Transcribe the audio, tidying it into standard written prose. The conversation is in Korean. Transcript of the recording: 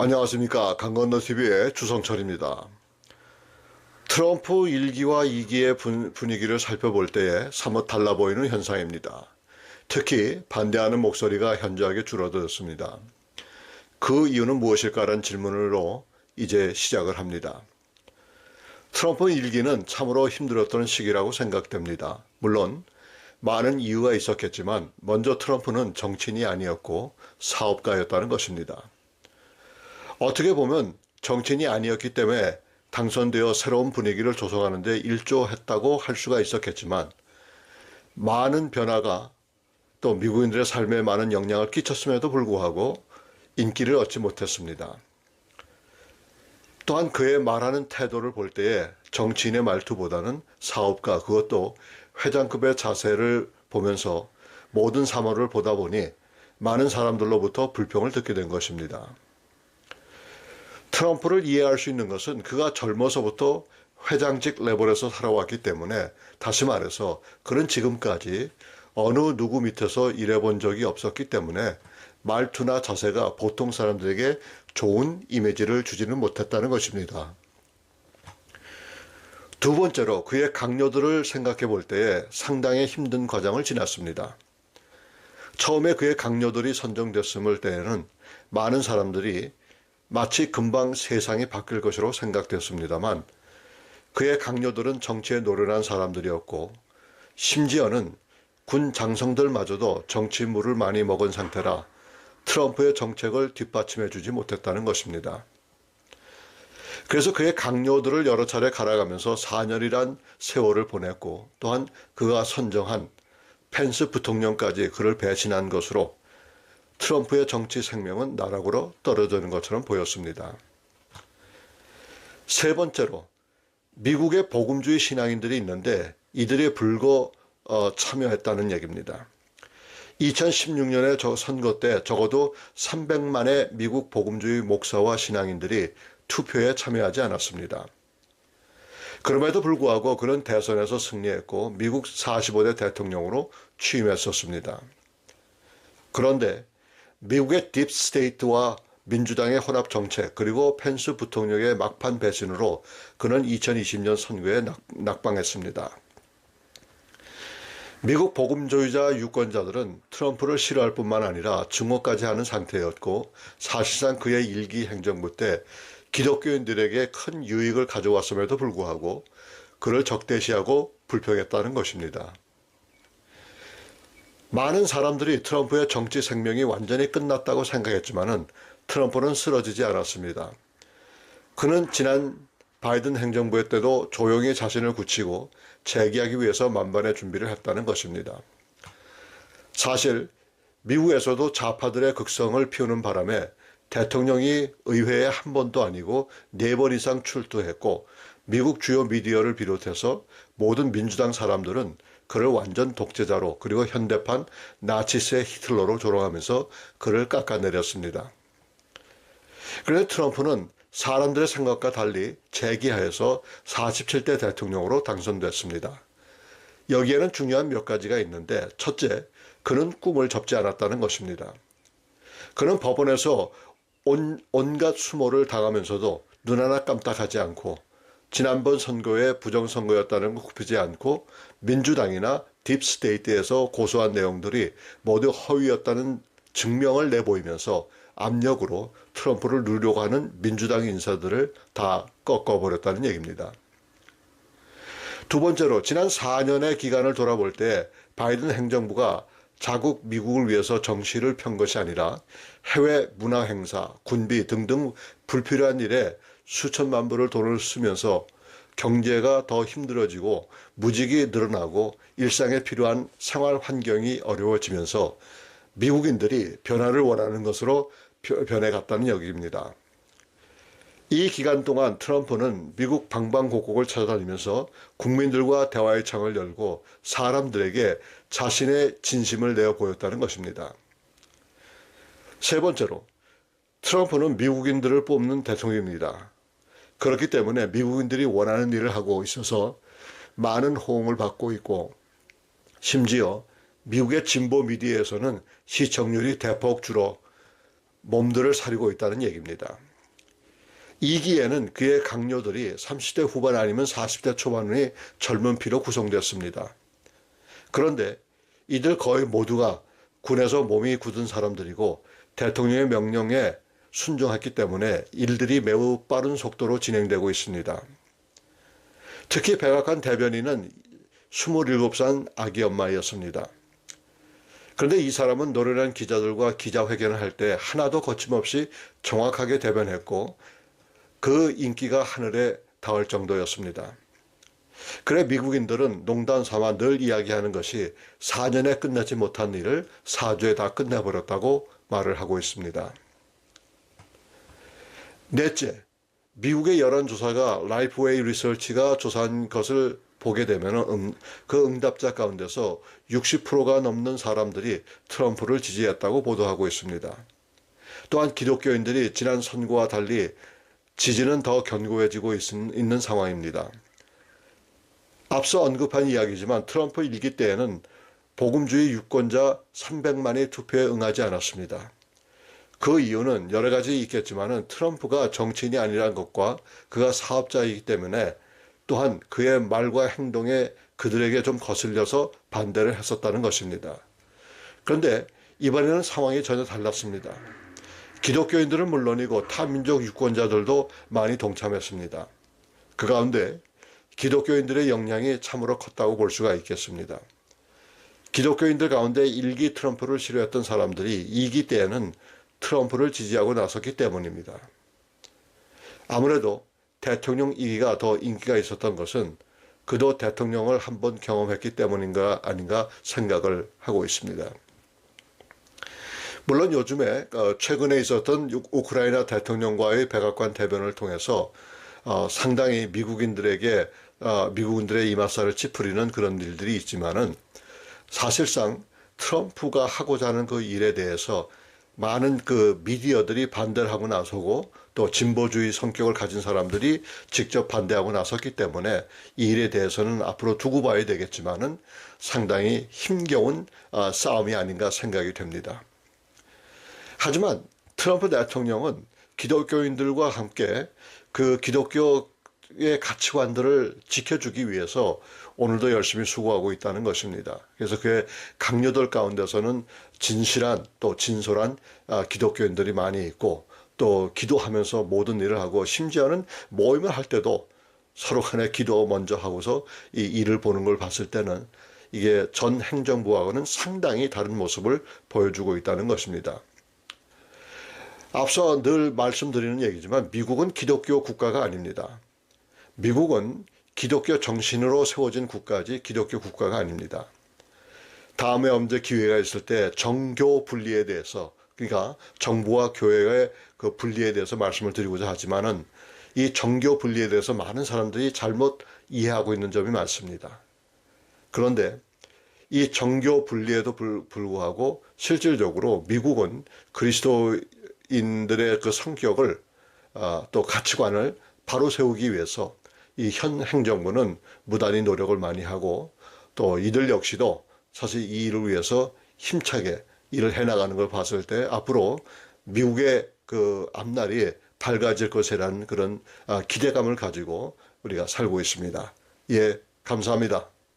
안녕하십니까. 강건너TV의 주성철입니다. 트럼프 1기와 2기의 분위기를 살펴볼 때에 사뭇 달라 보이는 현상입니다. 특히 반대하는 목소리가 현저하게 줄어들었습니다. 그 이유는 무엇일까라는 질문으로 이제 시작을 합니다. 트럼프 1기는 참으로 힘들었던 시기라고 생각됩니다. 물론 많은 이유가 있었겠지만 먼저 트럼프는 정치인이 아니었고 사업가였다는 것입니다. 어떻게 보면 정치인이 아니었기 때문에 당선되어 새로운 분위기를 조성하는 데 일조했다고 할 수가 있었겠지만 많은 변화가 또 미국인들의 삶에 많은 영향을 끼쳤음에도 불구하고 인기를 얻지 못했습니다. 또한 그의 말하는 태도를 볼 때에 정치인의 말투보다는 사업가, 그것도 회장급의 자세를 보면서 모든 사물을 보다 보니 많은 사람들로부터 불평을 듣게 된 것입니다. 트럼프를 이해할 수 있는 것은 그가 젊어서부터 회장직 레벨에서 살아왔기 때문에, 다시 말해서 그는 지금까지 어느 누구 밑에서 일해본 적이 없었기 때문에 말투나 자세가 보통 사람들에게 좋은 이미지를 주지는 못했다는 것입니다. 두 번째로 그의 강요들을 생각해 볼 때에 상당히 힘든 과정을 지났습니다. 처음에 그의 강요들이 선정됐을 때에는 많은 사람들이 마치 금방 세상이 바뀔 것으로 생각됐습니다만 그의 강요들은 정치에 노련한 사람들이었고 심지어는 군 장성들마저도 정치물을 많이 먹은 상태라 트럼프의 정책을 뒷받침해 주지 못했다는 것입니다. 그래서 그의 강요들을 여러 차례 갈아가면서 4년이란 세월을 보냈고 또한 그가 선정한 펜스 부통령까지 그를 배신한 것으로 트럼프의 정치 생명은 나락으로 떨어지는 것처럼 보였습니다. 세 번째로 미국의 복음주의 신앙인들이 있는데 이들이 불거 참여했다는 얘기입니다. 2016년의 선거 때 적어도 300만의 미국 복음주의 목사와 신앙인들이 투표에 참여하지 않았습니다. 그럼에도 불구하고 그는 대선에서 승리했고 미국 45대 대통령으로 취임했었습니다. 그런데 미국의 딥스테이트와 민주당의 혼합정책 그리고 펜스 부통령의 막판 배신으로 그는 2020년 선거에 낙방했습니다. 미국 복음주의자 유권자들은 트럼프를 싫어할 뿐만 아니라 증오까지 하는 상태였고 사실상 그의 1기 행정부 때 기독교인들에게 큰 유익을 가져왔음에도 불구하고 그를 적대시하고 불평했다는 것입니다. 많은 사람들이 트럼프의 정치 생명이 완전히 끝났다고 생각했지만은 트럼프는 쓰러지지 않았습니다. 그는 지난 바이든 행정부 때도 조용히 자신을 굳히고 재기하기 위해서 만반의 준비를 했다는 것입니다. 사실 미국에서도 좌파들의 극성을 피우는 바람에 대통령이 의회에 한 번도 아니고 4번 이상 출두했고 미국 주요 미디어를 비롯해서 모든 민주당 사람들은 그를 완전 독재자로 그리고 현대판 나치스의 히틀러로 조롱하면서 그를 깎아내렸습니다. 그런데 트럼프는 사람들의 생각과 달리 재기하여서 47대 대통령으로 당선됐습니다. 여기에는 중요한 몇 가지가 있는데 첫째, 그는 꿈을 접지 않았다는 것입니다. 그는 법원에서 온갖 수모를 당하면서도 눈 하나 깜짝하지 않고 지난번 선거에 부정선거였다는 걸 굽히지 않고 민주당이나 딥스테이트에서 고소한 내용들이 모두 허위였다는 증명을 내보이면서 압력으로 트럼프를 누르려고 하는 민주당 인사들을 다 꺾어버렸다는 얘기입니다. 두 번째로 지난 4년의 기간을 돌아볼 때 바이든 행정부가 자국 미국을 위해서 정치를 편 것이 아니라 해외 문화 행사, 군비 등등 불필요한 일에 수천만 불을 돈을 쓰면서 경제가 더 힘들어지고 무직이 늘어나고 일상에 필요한 생활 환경이 어려워지면서 미국인들이 변화를 원하는 것으로 변해갔다는 얘기입니다. 이 기간 동안 트럼프는 미국 방방곡곡을 찾아다니면서 국민들과 대화의 창을 열고 사람들에게 자신의 진심을 내어 보였다는 것입니다. 세 번째로 트럼프는 미국인들을 뽑는 대통령입니다. 그렇기 때문에 미국인들이 원하는 일을 하고 있어서 많은 호응을 받고 있고 심지어 미국의 진보 미디어에서는 시청률이 대폭 줄어 몸들을 사리고 있다는 얘기입니다. 2기에는 그의 강요들이 30대 후반 아니면 40대 초반의 젊은 피로 구성되었습니다. 그런데 이들 거의 모두가 군에서 몸이 굳은 사람들이고 대통령의 명령에 순종했기 때문에 일들이 매우 빠른 속도로 진행되고 있습니다. 특히 백악관 대변인은 27살 아기 엄마였습니다. 그런데 이 사람은 노련한 기자들과 기자회견을 할 때 하나도 거침없이 정확하게 대변했고 그 인기가 하늘에 닿을 정도였습니다. 그래 미국인들은 농담 삼아 늘 이야기하는 것이 4년에 끝내지 못한 일을 4주에 다 끝내버렸다고 말을 하고 있습니다. 넷째, 미국의 여론조사가 라이프웨이 리서치가 조사한 것을 보게 되면 그 응답자 가운데서 60%가 넘는 사람들이 트럼프를 지지했다고 보도하고 있습니다. 또한 기독교인들이 지난 선거와 달리 지지는 더 견고해지고 있는 상황입니다. 앞서 언급한 이야기지만 트럼프 1기 때에는 복음주의 유권자 300만이 투표에 응하지 않았습니다. 그 이유는 여러 가지 있겠지만 트럼프가 정치인이 아니라는 것과 그가 사업자이기 때문에 또한 그의 말과 행동에 그들에게 좀 거슬려서 반대를 했었다는 것입니다. 그런데 이번에는 상황이 전혀 달랐습니다. 기독교인들은 물론이고 타민족 유권자들도 많이 동참했습니다. 그 가운데 기독교인들의 영향이 참으로 컸다고 볼 수가 있겠습니다. 기독교인들 가운데 1기 트럼프를 싫어했던 사람들이 2기 때에는 트럼프를 지지하고 나섰기 때문입니다. 아무래도 대통령 2기가 더 인기가 있었던 것은 그도 대통령을 한번 경험했기 때문인가 아닌가 생각을 하고 있습니다. 물론 요즘에 최근에 있었던 우크라이나 대통령과의 백악관 대변을 통해서 상당히 미국인들의 이맛살을 찌푸리는 그런 일들이 있지만은 사실상 트럼프가 하고자 하는 그 일에 대해서 많은 그 미디어들이 반대를 하고 나서고 또 진보주의 성격을 가진 사람들이 직접 반대하고 나섰기 때문에 이 일에 대해서는 앞으로 두고 봐야 되겠지만은 상당히 힘겨운 싸움이 아닌가 생각이 됩니다. 하지만 트럼프 대통령은 기독교인들과 함께 그 기독교의 가치관들을 지켜주기 위해서 오늘도 열심히 수고하고 있다는 것입니다. 그래서 그의 강요들 가운데서는 진실한 또 진솔한 기독교인들이 많이 있고 또 기도하면서 모든 일을 하고 심지어는 모임을 할 때도 서로 간에 기도 먼저 하고서 이 일을 보는 걸 봤을 때는 이게 전 행정부하고는 상당히 다른 모습을 보여주고 있다는 것입니다. 앞서 늘 말씀드리는 얘기지만 미국은 기독교 국가가 아닙니다. 미국은 기독교 정신으로 세워진 국가지 기독교 국가가 아닙니다. 다음에 언제 기회가 있을 때 정교 분리에 대해서 그러니까 정부와 교회의 그 분리에 대해서 말씀을 드리고자 하지만은 이 정교 분리에 대해서 많은 사람들이 잘못 이해하고 있는 점이 많습니다. 그런데 이 정교 분리에도 불구하고 실질적으로 미국은 그리스도인들의 그 성격을 또 가치관을 바로 세우기 위해서 이 현 행정부는 무단히 노력을 많이 하고 또 이들 역시도 사실 이 일을 위해서 힘차게 일을 해나가는 걸 봤을 때 앞으로 미국의 그 앞날이 밝아질 것이라는 그런 기대감을 가지고 우리가 살고 있습니다. 예, 감사합니다.